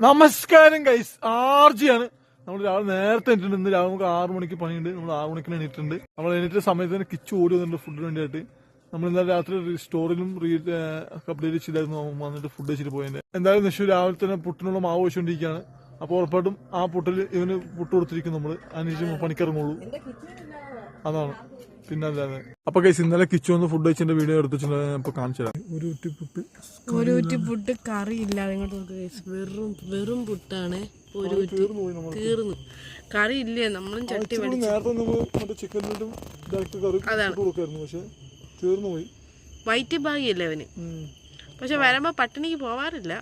നമസ്കാരം ഗൈസ്, ആർജിയാണ്. നമ്മൾ രാവിലെ നേരത്തെ എണീറ്റിട്ടുണ്ട്. ഇന്ന് രാവിലെ നമുക്ക് 6 മണിക്ക് പണിയുണ്ട്. നമ്മൾ 6 മണിക്ക് എണീറ്റിട്ടുണ്ട്. നമ്മൾ എണീറ്റ സമയത്ത് തന്നെ കിച്ചു ഓടി വന്നിട്ടുണ്ട് ഫുഡിന് വേണ്ടിയിട്ട്. നമ്മൾ ഇന്നലെ രാത്രി സ്റ്റോറിലും അപ്ഡേറ്റ് ചെയ്തായിരുന്നു വന്നിട്ട് ഫുഡ് വെച്ചിട്ട് പോയതിന്റെ. എന്തായാലും നിഷു രാവിലെ തന്നെ പുട്ടിനുള്ള മാവ് വെച്ചുകൊണ്ടിരിക്കുകയാണ്. അപ്പോൾ ഉറപ്പായിട്ടും ആ പുട്ടിൽ ഇവന് പുട്ട് കൊടുത്തിരിക്കും. നമ്മൾ അതിനുശേഷം പണിക്കിറങ്ങുള്ളൂ. അതാണ് പിന്നല്ലാതെ. അപ്പൊ ഗൈസ്, ഇന്നലെ കിച്ചു വന്ന് ഫുഡ് വെച്ചതിന്റെ വീഡിയോ എടുത്തിട്ട് കാണിച്ചു തരാം. ഒരു കുറ്റി പുട്ട് കറി ഇല്ലാതെ ഇങ്ങോട്ട് നോക്ക്. വെറും പുട്ടാണ്. തീർന്നു, കറി ഇല്ലേ. നമ്മളും ചട്ടി വൈറ്റ് ഭാഗ്യല്ലേ അവന്. പക്ഷെ വരുമ്പോ പട്ടിണിക്ക് പോവാറില്ല,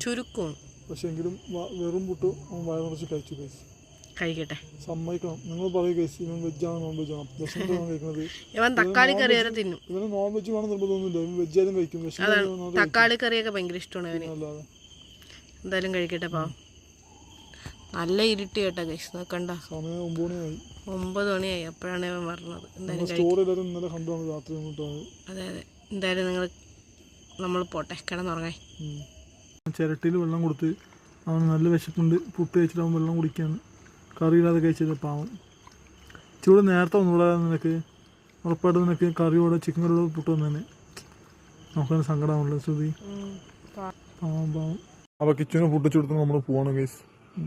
ചുരുക്കമാണ്. പക്ഷെ എങ്കിലും വെറും പുട്ട് വയറിറച്ച് കഴിച്ചു ഗൈസ്. കഴിക്കട്ടെ, സമ്മതിക്കണം. നിങ്ങൾ പറയും ഗൈസ്, ഇവൻ വെജാണ് നോൺ വെജ് ആണ് കഴിക്കുന്നത്. ഇവൻ തക്കാളി കറി വരെ തിന്നും. ഇവന് നോൺ വെജ് വേണം നിർബന്ധമൊന്നുമില്ല, ഇവൻ വെജായാലും കഴിക്കും. തക്കാളി കറിയൊക്കെ ഭയങ്കര ഇഷ്ടമാണ് അവന്. എന്തായാലും കഴിക്കട്ടെ പാവം. നല്ല ഇരുട്ടി കേട്ടോ ഗൈസ്, നോക്കണ്ട. സമയം 9 മണിയായി. അപ്പോഴാണ് അവൻ പറഞ്ഞത്. അതെ അതെ, എന്തായാലും നമ്മൾ പോട്ടെ, കിടന്നുറങ്ങാൻ. ചിരട്ടിയിൽ വെള്ളം കൊടുത്ത് അവന് നല്ല വിശപ്പുണ്ട്. പുട്ട് കഴിച്ചിട്ട് അവൻ വെള്ളം കുടിക്കാണ്. കറിയില്ലാതെ കഴിച്ചത് പാവം. ചൂട് നേരത്തെ ഒന്നുകൂടെ നിനക്ക് ഉറപ്പായിട്ട് നിനക്ക് കറിയോടെ ചിക്കൻ കറിയോടെ പുട്ട് വന്നു തന്നെ നമുക്കതിന് സങ്കടമാണല്ലോ ശ്രുതി. പാവം പാവം. അപ്പോൾ കിച്ചന് ഫുഡ് വെച്ചെടുത്ത് നമ്മൾ പോവാണ് ഗൈസ്,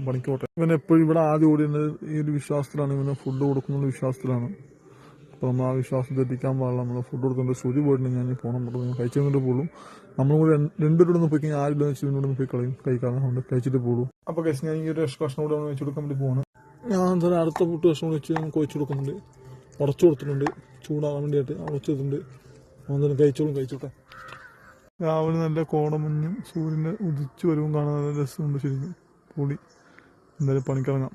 പണിക്കോട്ടെ. ഇവൻ എപ്പോഴും ഇവിടെ ആദ്യം ഓടിയുന്നത് ഈ ഒരു വിശ്വാസത്തിലാണ്. ഇവന് ഫുഡ് കൊടുക്കുന്ന വിശ്വാസത്തിലാണ്. അപ്പോൾ നമ്മൾ ആ വിശ്വാസം തെറ്റിക്കാൻ പാടില്ല. നമ്മൾ ഫുഡ് കൊടുക്കേണ്ട ശ്രുതി പോയിട്ടുണ്ടെങ്കിൽ ഞാൻ പോകണം. കഴിച്ചു വന്നിട്ട് പോകും. നമ്മളും കൂടെ രണ്ടുപേരോട് ഒന്ന് പോയി കഴിഞ്ഞാൽ ആരും വെച്ച് ഇവനോട് പോയി കളയും. കഴിക്കാതെ കൊണ്ട് കഴിച്ചിട്ട് പോകും. അപ്പോൾ ഗൈസ്, ഞാൻ ഈ ഒരു കഷ്ണം കൂടെ വെച്ച് കൊടുക്കാൻ വേണ്ടി പോവാണ്. ഞാൻ എന്തായാലും അടുത്ത പുട്ട് കഷ്ണം വെച്ച് നമുക്ക് വെച്ച് കൊടുക്കുന്നുണ്ട്. ഉടച്ചു കൊടുത്തിട്ടുണ്ട് ചൂടാകാൻ വേണ്ടിയിട്ട്. ഉടച്ചിട്ടുണ്ട്. എന്തായാലും കഴിച്ചോട്ടെ. രാവിലെ നല്ല കോടമഞ്ഞും സൂര്യൻ്റെ ഉദിച്ചു വരവും കാണാൻ നല്ല രസമുണ്ട്. ശരിക്കും പൊളി. എന്തായാലും പണിക്കിറങ്ങാം.